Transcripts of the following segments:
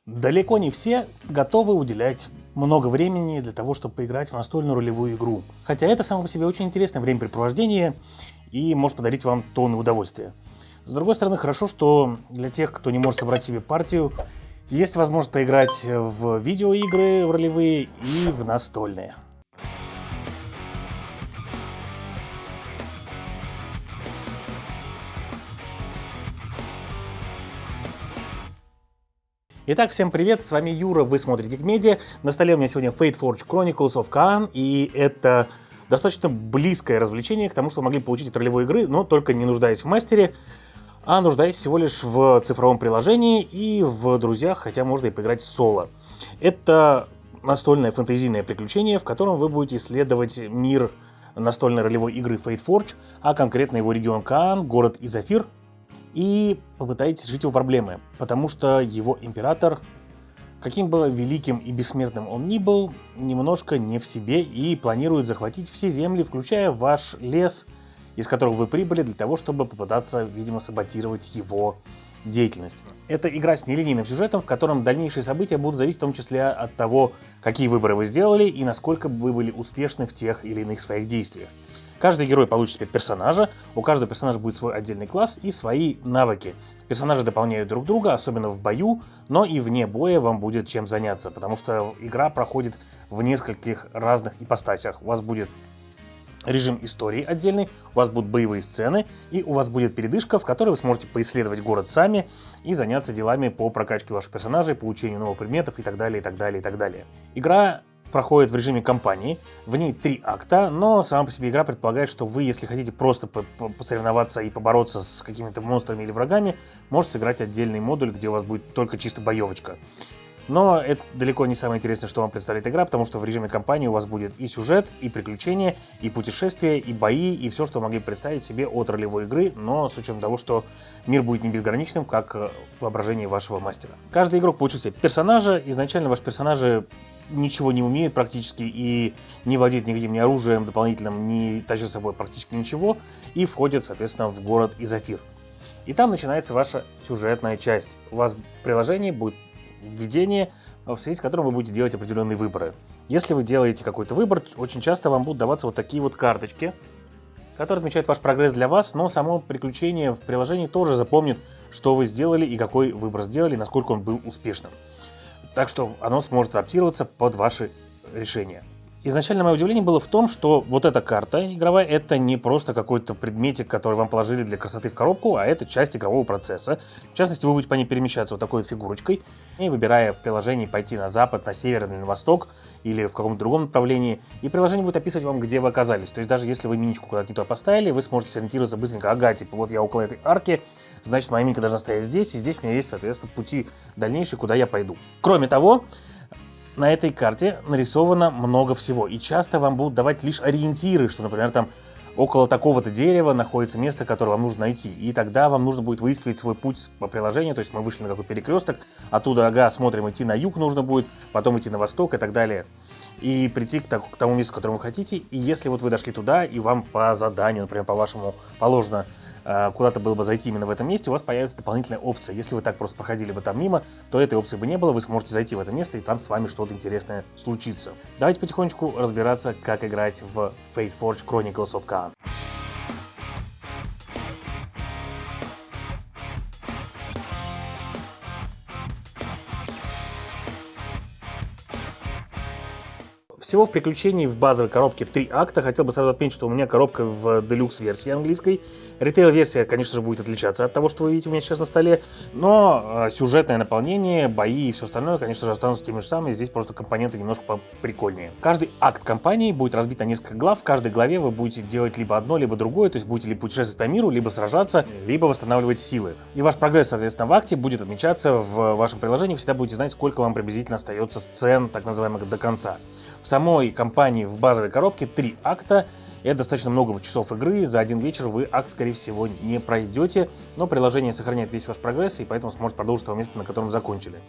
Далеко не все готовы уделять много времени для того, чтобы поиграть в настольную ролевую игру. Хотя это само по себе очень интересное времяпрепровождение и может подарить вам тонны удовольствия. С другой стороны, хорошо, что для тех, кто не может собрать себе партию, есть возможность поиграть в видеоигры в ролевые и в настольные. Итак, всем привет, с вами Юра, вы смотрите Geekmedia. На столе у меня сегодня Fate Forge Chronicles of Kaan, и это достаточно близкое развлечение к тому, что вы могли получить от ролевой игры, но только не нуждаясь в мастере, а нуждаясь всего лишь в цифровом приложении и в друзьях, хотя можно и поиграть соло. Это настольное фэнтезийное приключение, в котором вы будете исследовать мир настольной ролевой игры Fate Forge, а конкретно его регион Каан, город Изафир, и попытаетесь решить его проблемы, потому что его император, каким бы великим и бессмертным он ни был, немножко не в себе и планирует захватить все земли, включая ваш лес, из которого вы прибыли, для того, чтобы попытаться, видимо, саботировать его деятельность. Это игра с нелинейным сюжетом, в котором дальнейшие события будут зависеть в том числе от того, какие выборы вы сделали и насколько вы были успешны в тех или иных своих действиях. Каждый герой получит себе персонажа, у каждого персонажа будет свой отдельный класс и свои навыки. Персонажи дополняют друг друга, особенно в бою, но и вне боя вам будет чем заняться, потому что игра проходит в нескольких разных ипостасях. У вас будет режим истории отдельный, у вас будут боевые сцены, и у вас будет передышка, в которой вы сможете поисследовать город сами и заняться делами по прокачке ваших персонажей, получению новых предметов и так далее, и так далее, и так далее. Игра проходит в режиме кампании, в ней 3 акта, но сама по себе игра предполагает, что вы, если хотите просто посоревноваться и побороться с какими-то монстрами или врагами, можете сыграть отдельный модуль, где у вас будет только чисто боевочка. Но это далеко не самое интересное, что вам представляет игра, потому что в режиме кампании у вас будет и сюжет, и приключения, и путешествия, и бои, и все, что вы могли представить себе от ролевой игры, но с учетом того, что мир будет не безграничным, как в воображении вашего мастера. Каждый игрок получит себе персонажа, изначально ваши персонажи ничего не умеют практически и не владеют никаким ни оружием дополнительным, не тащат с собой практически ничего, и входят, соответственно, в город Изафир. И там начинается ваша сюжетная часть. У вас в приложении будет введение, в связи с которым вы будете делать определенные выборы. Если вы делаете какой-то выбор, очень часто вам будут даваться вот такие вот карточки, которые отмечают ваш прогресс для вас, но само приключение в приложении тоже запомнит, что вы сделали и какой выбор сделали, насколько он был успешным. Так что оно сможет адаптироваться под ваши решения. Изначально мое удивление было в том, что вот эта карта игровая, это не просто какой-то предметик, который вам положили для красоты в коробку, а это часть игрового процесса. В частности, вы будете по ней перемещаться вот такой вот фигурочкой, и выбирая в приложении пойти на запад, на север или на восток, или в каком-то другом направлении, и приложение будет описывать вам, где вы оказались. То есть даже если вы миничку куда-то не туда поставили, вы сможете сориентироваться быстренько, ага, типа вот я около этой арки, значит моя миника должна стоять здесь, и здесь у меня есть, соответственно, пути дальнейшие, куда я пойду. Кроме того, на этой карте нарисовано много всего, и часто вам будут давать лишь ориентиры, что, например, там около такого-то дерева находится место, которое вам нужно найти, и тогда вам нужно будет выискивать свой путь по приложению, то есть мы вышли на какой-то перекресток, оттуда, ага, смотрим, идти на юг нужно будет, потом идти на восток и так далее, и прийти к тому месту, к которому вы хотите, и если вот вы дошли туда, и вам по заданию, например, по вашему положено куда-то было бы зайти именно в этом месте, у вас появится дополнительная опция. Если вы так просто проходили бы там мимо, то этой опции бы не было, вы сможете зайти в это место, и там с вами что-то интересное случится. Давайте потихонечку разбираться, как играть в Fate Forge Chronicles of Kaan. Всего в приключении в базовой коробке 3 акта. Хотел бы сразу отметить, что у меня коробка в делюкс-версии английской. Ритейл-версия, конечно же, будет отличаться от того, что вы видите у меня сейчас на столе. Но сюжетное наполнение, бои и все остальное, конечно же, останутся теми же самыми. Здесь просто компоненты немножко поприкольнее. Каждый акт кампании будет разбит на несколько глав. В каждой главе вы будете делать либо одно, либо другое. То есть будете либо путешествовать по миру, либо сражаться, либо восстанавливать силы. И ваш прогресс, соответственно, в акте будет отмечаться в вашем приложении. Вы всегда будете знать, сколько вам приблизительно остается сцен, так называемых, до конца. В самой кампании в базовой коробке 3 акта. Это достаточно много часов игры. За один вечер вы акт, скорее всего, не пройдете. Но приложение сохраняет весь ваш прогресс, и поэтому сможете продолжить того места, на котором закончили.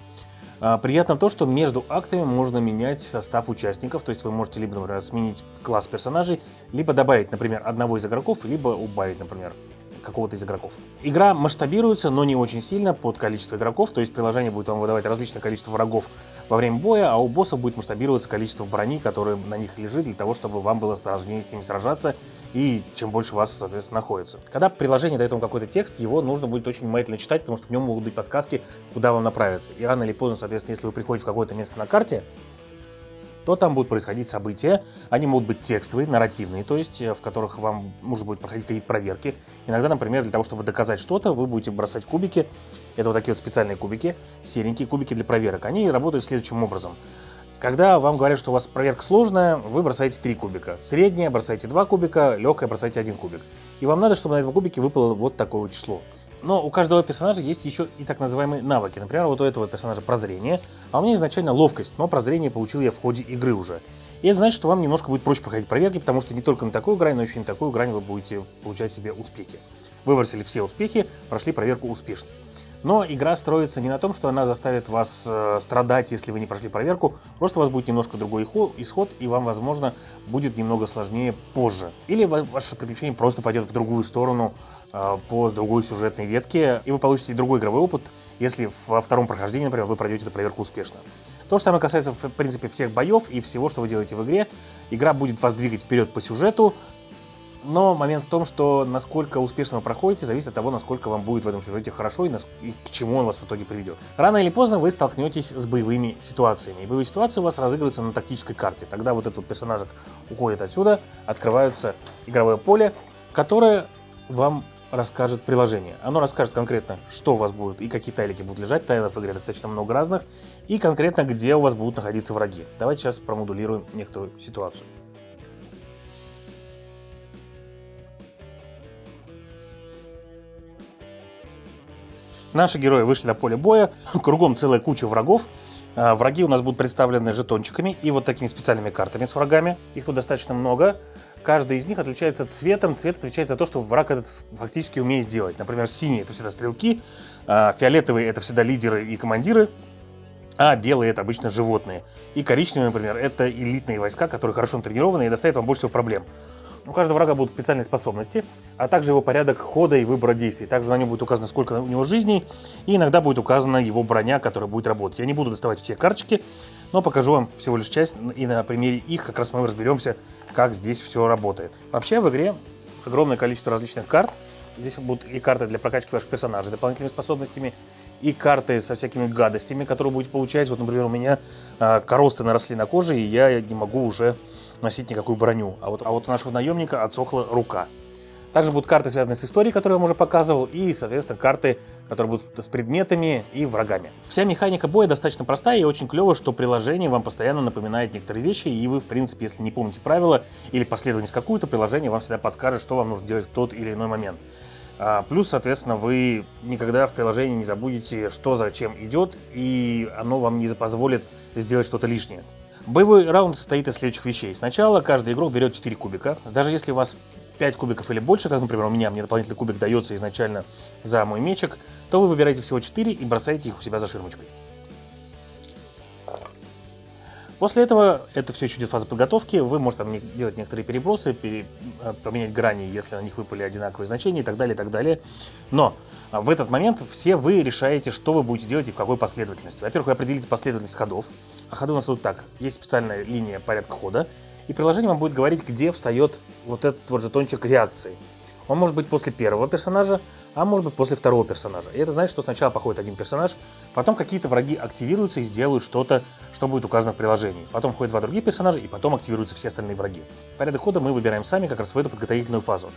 Приятно то, что между актами можно менять состав участников. То есть вы можете либо, например, сменить класс персонажей, либо добавить, например, одного из игроков, либо убавить, например. какого-то из игроков. Игра масштабируется, но не очень сильно под количество игроков, то есть приложение будет вам выдавать различное количество врагов во время боя, а у боссов будет масштабироваться количество брони, которое на них лежит, для того, чтобы вам было сложнее с ними сражаться, и чем больше вас, соответственно, находится. Когда приложение дает вам какой-то текст, его нужно будет очень внимательно читать, потому что в нем могут быть подсказки, куда вам направиться. И рано или поздно, соответственно, если вы приходите в какое-то место на карте, то там будут происходить события. Они могут быть текстовые, нарративные, то есть в которых вам нужно будет проходить какие-то проверки. Иногда, например, для того, чтобы доказать что-то, вы будете бросать кубики. Это вот такие вот специальные кубики, серенькие кубики для проверок. Они работают следующим образом. Когда вам говорят, что у вас проверка сложная, вы бросаете 3 кубика. Средняя бросаете 2 кубика, легкая бросаете 1 кубик. И вам надо, чтобы на этом кубике выпало вот такое вот число. Но у каждого персонажа есть еще и так называемые навыки. Например, вот у этого персонажа прозрение, а у меня изначально ловкость, но прозрение получил я в ходе игры уже. И это значит, что вам немножко будет проще проходить проверки, потому что не только на такую грань, но еще и на такую грань вы будете получать себе успехи. Выбросили все успехи, прошли проверку успешно. Но игра строится не на том, что она заставит вас страдать, если вы не прошли проверку. Просто у вас будет немножко другой исход, и вам, возможно, будет немного сложнее позже. Или ваше приключение просто пойдет в другую сторону, по другой сюжетной ветке, и вы получите другой игровой опыт, если во втором прохождении, например, вы пройдете эту проверку успешно. То же самое касается, в принципе, всех боев и всего, что вы делаете в игре. Игра будет вас двигать вперед по сюжету, но момент в том, что насколько успешно вы проходите, зависит от того, насколько вам будет в этом сюжете хорошо и к чему он вас в итоге приведет. Рано или поздно вы столкнетесь с боевыми ситуациями. И боевые ситуации у вас разыгрываются на тактической карте. Тогда вот этот персонажик уходит отсюда, открывается игровое поле, которое вам расскажет приложение. Оно расскажет конкретно, что у вас будет и какие тайлики будут лежать. Тайлов в игре достаточно много разных. И конкретно, где у вас будут находиться враги. Давайте сейчас промодулируем некоторую ситуацию. Наши герои вышли на поле боя, кругом целая куча врагов. Враги у нас будут представлены жетончиками и вот такими специальными картами с врагами. Их тут достаточно много. Каждый из них отличается цветом. Цвет отвечает за то, что враг этот фактически умеет делать. Например, синий — это всегда стрелки, фиолетовые — это всегда лидеры и командиры, а белые — это обычно животные. И коричневые, например, это элитные войска, которые хорошо натренированы и доставят вам больше всего проблем. У каждого врага будут специальные способности, а также его порядок хода и выбора действий. Также на нем будет указано, сколько у него жизней, и иногда будет указана его броня, которая будет работать. Я не буду доставать все карточки, но покажу вам всего лишь часть, и на примере их как раз мы разберемся, как здесь все работает. Вообще в игре огромное количество различных карт. Здесь будут и карты для прокачки ваших персонажей дополнительными способностями, и карты со всякими гадостями, которые будете получать. Вот, например, у меня коросты наросли на коже, и я не могу уже носить никакую броню. А вот у нашего наемника отсохла рука. Также будут карты, связанные с историей, которую я вам уже показывал, и, соответственно, карты, которые будут с предметами и врагами. Вся механика боя достаточно простая, и очень клево, что приложение вам постоянно напоминает некоторые вещи, и вы, в принципе, если не помните правила или последовательность какую-то, приложение вам всегда подскажет, что вам нужно делать в тот или иной момент. Плюс, соответственно, вы никогда в приложении не забудете, что зачем идет, и оно вам не позволит сделать что-то лишнее. Боевой раунд состоит из следующих вещей. Сначала каждый игрок берет 4 кубика. Даже если у вас 5 кубиков или больше, как, например, мне дополнительный кубик дается изначально за мой мечик, то вы выбираете всего 4 и бросаете их у себя за ширмочкой. После этого, это все еще идет фаза подготовки, вы можете там делать некоторые перебросы, поменять грани, если на них выпали одинаковые значения и так далее, и так далее. Но в этот момент все вы решаете, что вы будете делать и в какой последовательности. Во-первых, вы определите последовательность ходов. А ходы у нас идут так. Есть специальная линия порядка хода, и приложение вам будет говорить, где встает вот этот вот жетончик реакции. Он может быть после первого персонажа, а может быть после второго персонажа. И это значит, что сначала походит один персонаж, потом какие-то враги активируются и сделают что-то, что будет указано в приложении. Потом ходят 2 других персонажа, и потом активируются все остальные враги. Порядок хода мы выбираем сами как раз в эту подготовительную фазу.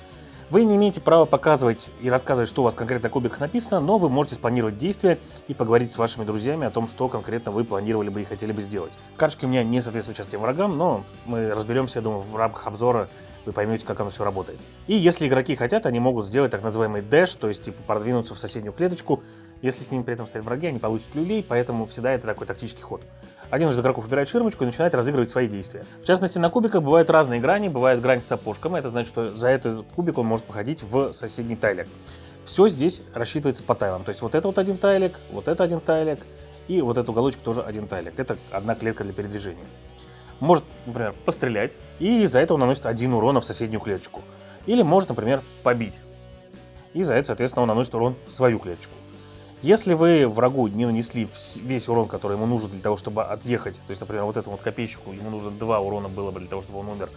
Вы не имеете права показывать и рассказывать, что у вас конкретно на кубиках написано, но вы можете спланировать действия и поговорить с вашими друзьями о том, что конкретно вы планировали бы и хотели бы сделать. Карточки у меня не соответствуют сейчас тем врагам, но мы разберемся, я думаю, в рамках обзора вы поймете, как оно все работает. И если игроки хотят, они могут сделать так называемый дэш, то есть типа продвинуться в соседнюю клеточку. Если с ними при этом стоят враги, они получат люлей, поэтому всегда это такой тактический ход. Один из игроков выбирает ширмочку и начинает разыгрывать свои действия. В частности, на кубиках бывают разные грани. Бывает грань с сапожком, это значит, что за этот кубик он может походить в соседний тайлик. Все здесь рассчитывается по тайлам. То есть вот это вот один тайлик, вот это один тайлик, и вот этот уголочек тоже один тайлик. Это одна клетка для передвижения. Может, например, пострелять, и из-за этого наносит 1 урона в соседнюю клеточку. Или может, например, побить. и за это, соответственно, он наносит урон в свою клеточку. Если вы врагу не нанесли весь урон, который ему нужен для того, чтобы отъехать, то есть, например, вот этому вот копейщику ему нужно 2 урона было бы для того, чтобы он умер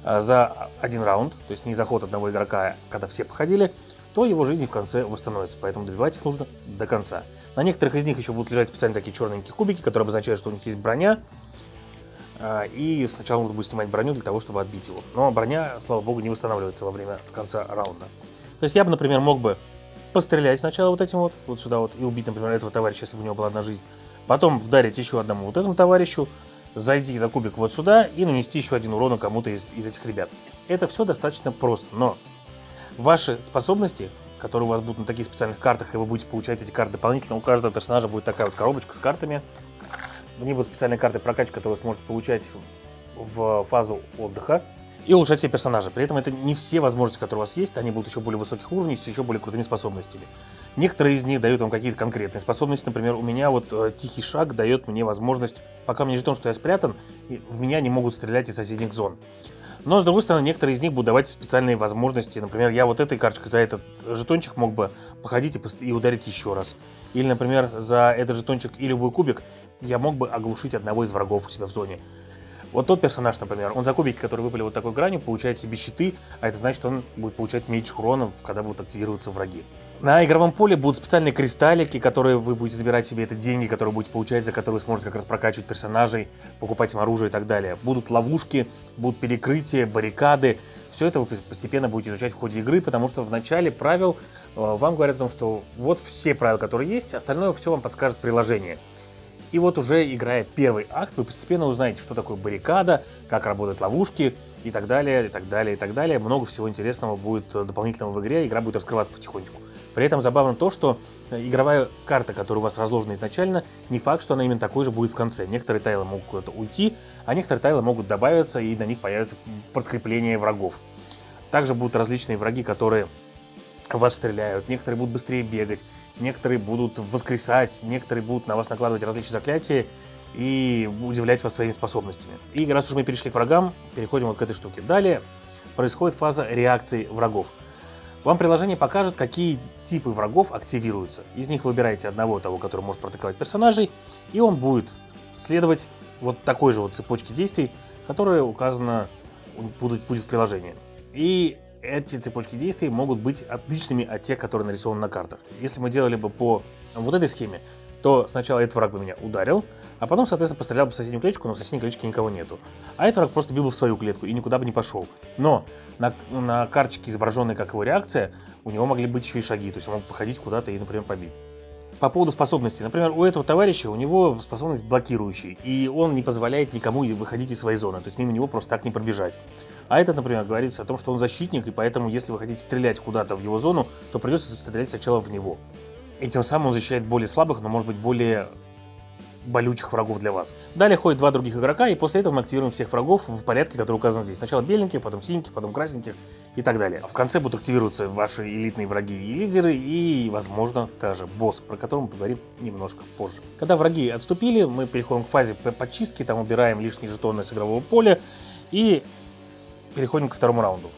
за один раунд, то есть не за ход одного игрока, когда все походили, то его жизни в конце восстановится, поэтому добивать их нужно до конца. На некоторых из них еще будут лежать специально такие черненькие кубики, которые обозначают, что у них есть броня, и сначала нужно будет снимать броню для того, чтобы отбить его. Но броня, слава богу, не восстанавливается во время конца раунда. То есть я бы, например, мог бы пострелять сначала вот этим вот сюда вот, и убить, например, этого товарища, если бы у него была одна жизнь. Потом вдарить еще одному вот этому товарищу, зайти за кубик вот сюда и нанести еще один урон кому-то из этих ребят. Это все достаточно просто, но ваши способности, которые у вас будут на таких специальных картах, и вы будете получать эти карты дополнительно, у каждого персонажа будет такая вот коробочка с картами. В ней будут специальные карты прокачки, которые вы сможете получать в фазу отдыха и улучшать себе персонажа. При этом это не все возможности, которые у вас есть, они будут еще более высоких уровней, с еще более крутыми способностями. Некоторые из них дают вам какие-то конкретные способности. Например, у меня вот Тихий Шаг дает мне возможность, пока мне жетон, что я спрятан, в меня не могут стрелять из соседних зон. Но, с другой стороны, некоторые из них будут давать специальные возможности. Например, я вот этой карточкой за этот жетончик мог бы походить и ударить еще раз. Или, например, за этот жетончик и любой кубик я мог бы оглушить одного из врагов у себя в зоне. Вот тот персонаж, например, он за кубики, которые выпали вот такой гранью, получает себе щиты, а это значит, что он будет получать меньше уронов, когда будут активироваться враги. На игровом поле будут специальные кристаллики, которые вы будете забирать себе, это деньги, которые будете получать, за которые вы сможете как раз прокачивать персонажей, покупать им оружие и так далее. Будут ловушки, будут перекрытия, баррикады. Все это вы постепенно будете изучать в ходе игры, потому что в начале правил вам говорят о том, что вот все правила, которые есть, остальное все вам подскажет приложение. И вот уже играя первый акт, вы постепенно узнаете, что такое баррикада, как работают ловушки и так далее, и так далее, и так далее. Много всего интересного будет дополнительного в игре, игра будет раскрываться потихонечку. При этом забавно то, что игровая карта, которая у вас разложена изначально, не факт, что она именно такой же будет в конце. Некоторые тайлы могут куда-то уйти, а некоторые тайлы могут добавиться, и на них появится подкрепление врагов. Также будут различные враги, которые вас стреляют, некоторые будут быстрее бегать, некоторые будут воскресать, некоторые будут на вас накладывать различные заклятия и удивлять вас своими способностями. И раз уж мы перешли к врагам, переходим вот к этой штуке. Далее происходит фаза реакции врагов. Вам приложение покажет, какие типы врагов активируются. Из них выбираете одного того, который может протыкать персонажей, и он будет следовать вот такой же вот цепочке действий, которая указана будет в приложении. И эти цепочки действий могут быть отличными от тех, которые нарисованы на картах. Если мы делали бы по вот этой схеме, то сначала этот враг бы меня ударил, а потом, соответственно, пострелял бы в соседнюю клеточку, но в соседней клеточке никого нету. А этот враг просто бил бы в свою клетку и никуда бы не пошел. Но на карточке, изображенной как его реакция, у него могли быть еще и шаги, то есть он мог походить куда-то и, например, побить. По поводу способностей. Например, у этого товарища, у него способность блокирующий, и он не позволяет никому выходить из своей зоны, то есть мимо него просто так не пробежать. А этот, например, говорится о том, что он защитник, и поэтому, если вы хотите стрелять куда-то в его зону, то придется стрелять сначала в него. И тем самым он защищает более слабых, но, может быть, более болючих врагов для вас. Далее ходят два других игрока, и после этого мы активируем всех врагов в порядке, который указан здесь. Сначала беленьких, потом синеньких, потом красненьких и так далее. А в конце будут активироваться ваши элитные враги и лидеры, и, возможно, даже босс, про который мы поговорим немножко позже. Когда враги отступили, мы переходим к фазе подчистки, там убираем лишние жетоны с игрового поля и переходим ко второму раунду.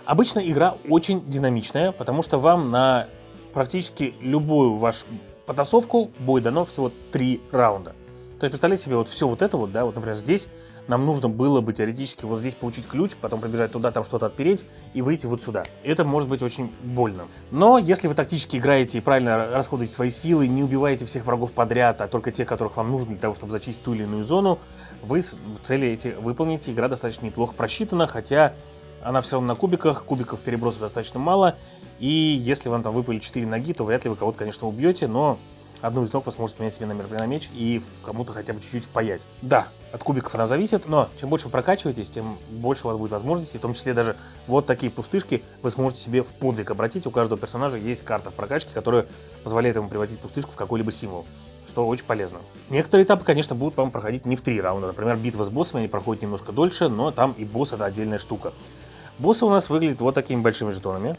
Обычно игра очень динамичная, потому что вам на практически любую вашу потасовку будет дано всего 3 раунда. То есть представляете себе вот все вот это вот, да, вот, например, здесь нам нужно было бы теоретически вот здесь получить ключ, потом пробежать туда, там что-то отпереть и выйти вот сюда. Это может быть очень больно. Но если вы тактически играете и правильно расходуете свои силы, не убиваете всех врагов подряд, а только тех, которых вам нужно для того, чтобы зачистить ту или иную зону, вы цели эти выполните. Игра достаточно неплохо просчитана, хотя она все равно на кубиках, кубиков перебросов достаточно мало, и если вам там выпали 4 ноги, то вряд ли вы кого-то, конечно, убьете, но одну из ног вы сможете поменять себе на меч и кому-то хотя бы чуть-чуть впаять. Да, от кубиков она зависит, но чем больше вы прокачиваетесь, тем больше у вас будет возможностей, в том числе даже вот такие пустышки вы сможете себе в подвиг обратить. У каждого персонажа есть карта в прокачке, которая позволяет ему превратить пустышку в какой-либо символ, что очень полезно. Некоторые этапы, конечно, будут вам проходить не в 3 раунда. Например, битва с боссами, они проходят немножко дольше, но там и босс — это отдельная штука. Боссы у нас выглядят вот такими большими жетонами.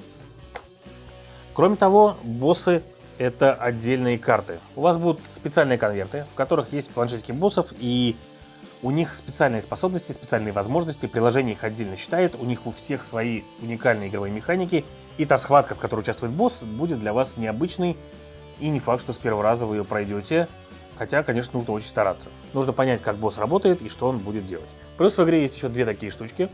Кроме того, боссы — это отдельные карты. У вас будут специальные конверты, в которых есть планшетики боссов, и У них специальные способности, специальные возможности, приложение их отдельно считает, у них у всех свои уникальные игровые механики, и та схватка, в которой участвует босс, будет для вас необычной, и не факт, что с первого раза вы ее пройдете, хотя, конечно, нужно очень стараться. Нужно понять, как босс работает и что он будет делать. Плюс в игре есть еще две такие штучки.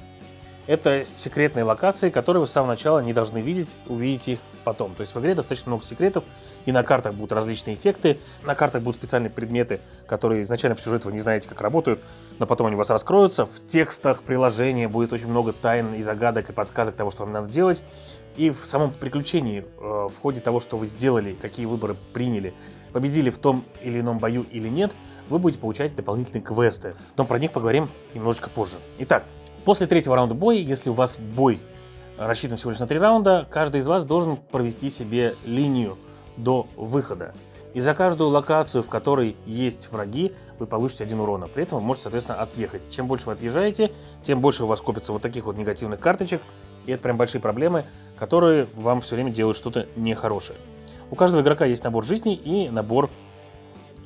Это секретные локации, которые вы с самого начала не должны видеть, увидите их потом. То есть в игре достаточно много секретов, и на картах будут различные эффекты, на картах будут специальные предметы, которые изначально по сюжету вы не знаете, как работают, но потом они у вас раскроются. В текстах приложения будет очень много тайн и загадок, и подсказок того, что вам надо делать. И в самом приключении, в ходе того, что вы сделали, какие выборы приняли, победили в том или ином бою или нет, вы будете получать дополнительные квесты. Но про них поговорим немножечко позже. Итак, после третьего раунда боя, если у вас бой рассчитан всего лишь на 3 раунда, каждый из вас должен провести себе линию до выхода. И за каждую локацию, в которой есть враги, вы получите 1 урона. При этом вы можете, соответственно, отъехать. Чем больше вы отъезжаете, тем больше у вас копится вот таких вот негативных карточек. И это прям большие проблемы, которые вам все время делают что-то нехорошее. У каждого игрока есть набор жизней и набор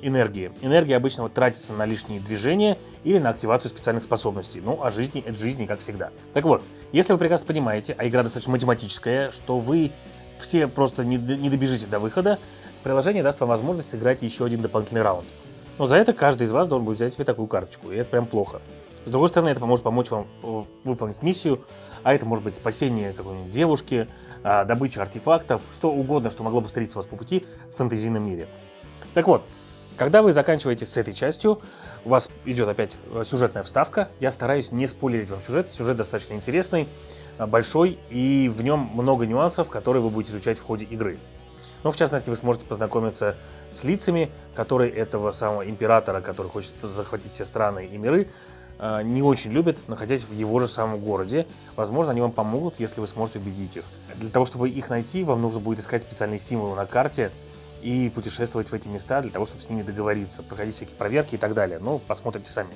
энергии. Энергия обычно тратится на лишние движения или на активацию специальных способностей. Ну, а жизни — это жизни, как всегда. Так вот, если вы прекрасно понимаете, а игра достаточно математическая, что вы все просто не добежите до выхода, приложение даст вам возможность сыграть еще один дополнительный раунд. Но за это каждый из вас должен будет взять себе такую карточку, и это прям плохо. С другой стороны, это поможет помочь вам выполнить миссию, а это может быть спасение какой-нибудь девушки, добыча артефактов, что угодно, что могло бы встретиться у вас по пути в фэнтезийном мире. Так вот, когда вы заканчиваете с этой частью, у вас идет опять сюжетная вставка. Я стараюсь не спойлерить вам сюжет. Сюжет достаточно интересный, большой, и в нем много нюансов, которые вы будете изучать в ходе игры. Но, в частности, вы сможете познакомиться с лицами, которые этого самого императора, который хочет захватить все страны и миры, не очень любят, находясь в его же самом городе. Возможно, они вам помогут, если вы сможете убедить их. Для того, чтобы их найти, вам нужно будет искать специальные символы на карте и путешествовать в эти места для того, чтобы с ними договориться, проходить всякие проверки и так далее. Но посмотрите сами.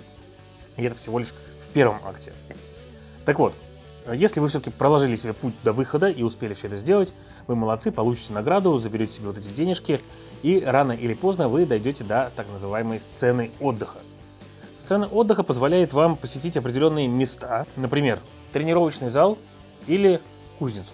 И это всего лишь в первом акте. Так вот, если вы все-таки проложили себе путь до выхода и успели все это сделать, вы молодцы, получите награду, заберете себе вот эти денежки, и рано или поздно вы дойдете до так называемой сцены отдыха. Сцена отдыха позволяет вам посетить определенные места, например, тренировочный зал или кузницу.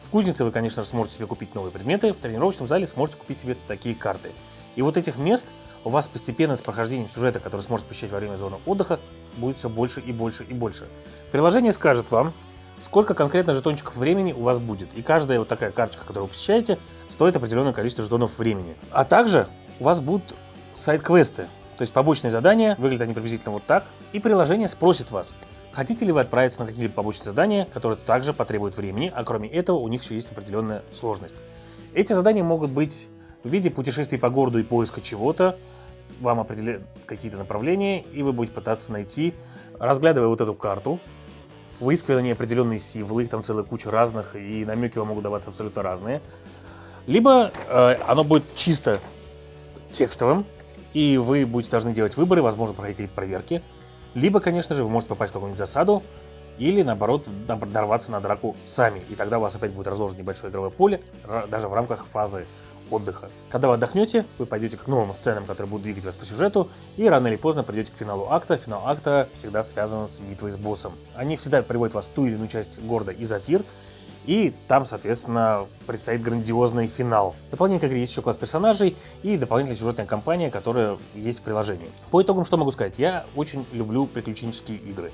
В кузнице вы, конечно же, сможете себе купить новые предметы, в тренировочном зале сможете купить себе такие карты. И вот этих мест у вас постепенно с прохождением сюжета, который сможете посещать во время зоны отдыха, будет все больше и больше и больше. Приложение скажет вам, сколько конкретно жетончиков времени у вас будет. И каждая вот такая карточка, которую вы посещаете, стоит определенное количество жетонов времени. А также у вас будут сайд-квесты, то есть побочные задания, выглядят они приблизительно вот так. И приложение спросит вас, хотите ли вы отправиться на какие-либо побочные задания, которые также потребуют времени, а кроме этого у них еще есть определенная сложность. Эти задания могут быть в виде путешествий по городу и поиска чего-то, вам определяют какие-то направления, и вы будете пытаться найти, разглядывая вот эту карту, выискивая на ней определенные символы, их там целая куча разных, и намеки вам могут даваться абсолютно разные. Либо оно будет чисто текстовым, и вы будете должны делать выборы, возможно, проходить какие-то проверки. Либо, конечно же, вы можете попасть в какую-нибудь засаду, или, наоборот, нарваться на драку сами. И тогда у вас опять будет разложено небольшое игровое поле, даже в рамках фазы отдыха. Когда вы отдохнете, вы пойдете к новым сценам, которые будут двигать вас по сюжету, и рано или поздно придете к финалу акта. Финал акта всегда связан с битвой с боссом. Они всегда приводят вас в ту или иную часть города Изофир, и там, соответственно, предстоит грандиозный финал. Дополнительно к игре есть еще класс персонажей и дополнительная сюжетная кампания, которая есть в приложении. По итогам, что могу сказать? Я очень люблю приключенческие игры.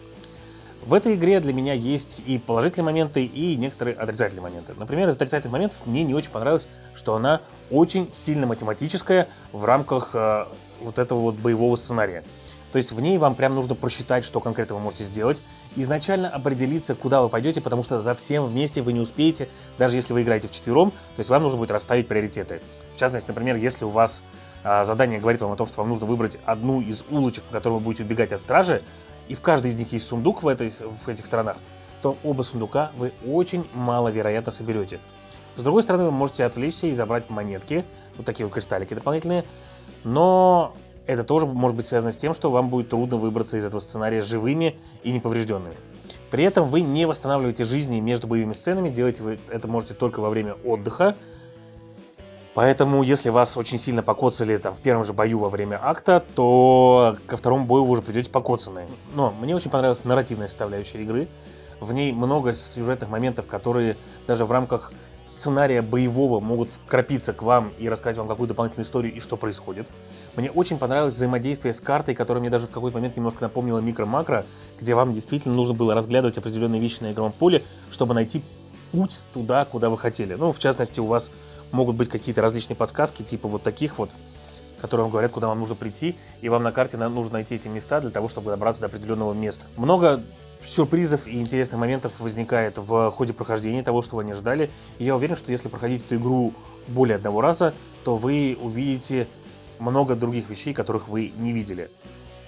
В этой игре для меня есть и положительные моменты, и некоторые отрицательные моменты. Например, из отрицательных моментов мне не очень понравилось, что она очень сильно математическая в рамках вот этого вот боевого сценария. То есть в ней вам прям нужно просчитать, что конкретно вы можете сделать, изначально определиться, куда вы пойдете, потому что за всем вместе вы не успеете, даже если вы играете вчетвером, то есть вам нужно будет расставить приоритеты. В частности, например, если у вас задание говорит вам о том, что вам нужно выбрать одну из улочек, по которой вы будете убегать от стражи, и в каждой из них есть сундук в этих сторонах, то оба сундука вы очень маловероятно соберете. С другой стороны, вы можете отвлечься и забрать монетки, вот такие вот кристаллики дополнительные, но это тоже может быть связано с тем, что вам будет трудно выбраться из этого сценария живыми и неповрежденными. При этом вы не восстанавливаете жизни между боевыми сценами, делать вы это можете только во время отдыха. Поэтому, если вас очень сильно покоцали там в первом же бою во время акта, то ко второму бою вы уже придете покоцанные. Но мне очень понравилась нарративная составляющая игры. В ней много сюжетных моментов, которые даже в рамках сценария боевого могут вкрапиться к вам и рассказать вам какую-то дополнительную историю и что происходит. Мне очень понравилось взаимодействие с картой, которая мне даже в какой-то момент немножко напомнила микро-макро, где вам действительно нужно было разглядывать определенные вещи на игровом поле, чтобы найти путь туда, куда вы хотели. Ну, в частности, у вас могут быть какие-то различные подсказки, типа вот таких вот, которые вам говорят, куда вам нужно прийти, и вам на карте нужно найти эти места для того, чтобы добраться до определенного места. Много сюрпризов и интересных моментов возникает в ходе прохождения того, что вы не ждали. И я уверен, что если проходить эту игру более одного раза, то вы увидите много других вещей, которых вы не видели.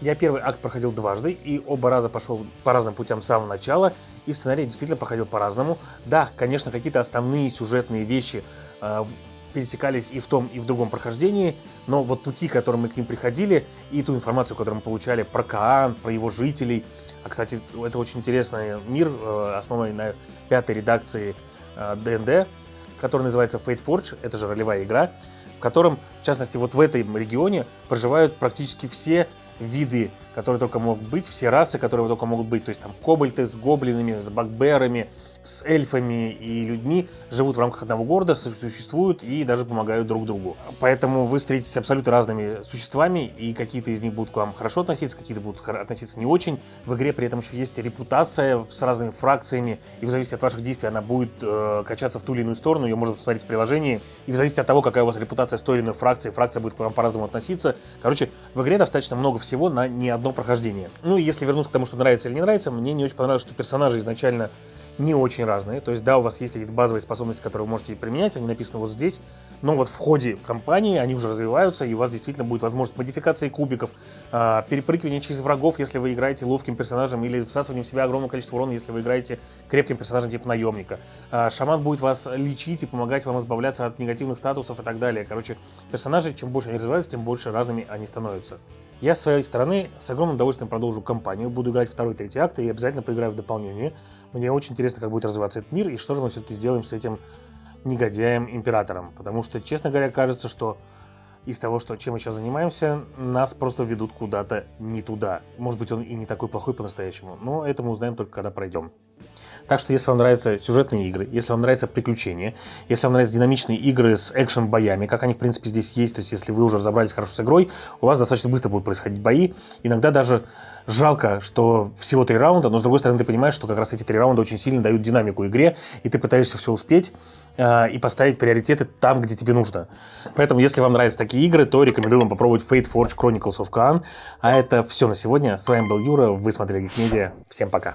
Я первый акт проходил дважды, и оба раза пошел по разным путям с самого начала, и сценарий действительно проходил по-разному. Да, конечно, какие-то основные сюжетные вещи пересекались и в том, и в другом прохождении, но вот пути, к которым мы к ним приходили, и ту информацию, которую мы получали про Каан, про его жителей. А, кстати, это очень интересный мир, основанный на 5-й редакции D&D, который называется Fate Forge, это же ролевая игра, в котором, в частности, вот в этом регионе проживают практически все виды, которые только могут быть, все расы, которые только могут быть. То есть там кобальты с гоблинами, с багберами, с эльфами и людьми живут в рамках одного города, существуют и даже помогают друг другу. Поэтому вы встретитесь с абсолютно разными существами, и какие-то из них будут к вам хорошо относиться, какие-то будут относиться не очень. В игре при этом еще есть репутация с разными фракциями, и в зависимости от ваших действий она будет качаться в ту или иную сторону, ее можно посмотреть в приложении. И в зависимости от того, какая у вас репутация с той или иной фракцией, фракция будет к вам по-разному относиться. Короче, в игре достаточно много всего на не одно прохождение. Ну и если вернуться к тому, что нравится или не нравится, мне не очень понравилось, что персонажи изначально не очень разные. То есть да, у вас есть какие-то базовые способности, которые вы можете применять, они написаны вот здесь, но вот в ходе кампании они уже развиваются, и у вас действительно будет возможность модификации кубиков, перепрыгивания через врагов, если вы играете ловким персонажем, или всасывания в себя огромное количество урона, если вы играете крепким персонажем типа наемника. Шаман будет вас лечить и помогать вам избавляться от негативных статусов и так далее. Короче, персонажи, чем больше они развиваются, тем больше разными они становятся. Я с своей стороны с огромным удовольствием продолжу кампанию, буду играть второй, третий акт и обязательно поиграю в дополнение. Мне очень интересно, как будет развиваться этот мир и что же мы все-таки сделаем с этим негодяем-императором. Потому что, честно говоря, кажется, что из того, чем мы сейчас занимаемся, нас просто ведут куда-то не туда. Может быть, он и не такой плохой по-настоящему, но это мы узнаем только когда пройдем. Так что, если вам нравятся сюжетные игры, если вам нравятся приключения, если вам нравятся динамичные игры с экшен-боями, как они, в принципе, здесь есть, то есть, если вы уже разобрались хорошо с игрой, у вас достаточно быстро будут происходить бои. Иногда даже жалко, что всего 3 раунда, но, с другой стороны, ты понимаешь, что как раз эти 3 раунда очень сильно дают динамику игре, и ты пытаешься все успеть и поставить приоритеты там, где тебе нужно. Поэтому, если вам нравятся такие игры, то рекомендую вам попробовать Fate Forge Chronicles of Kaan. А это все на сегодня. С вами был Юра, вы смотрели Geek Media. Всем пока.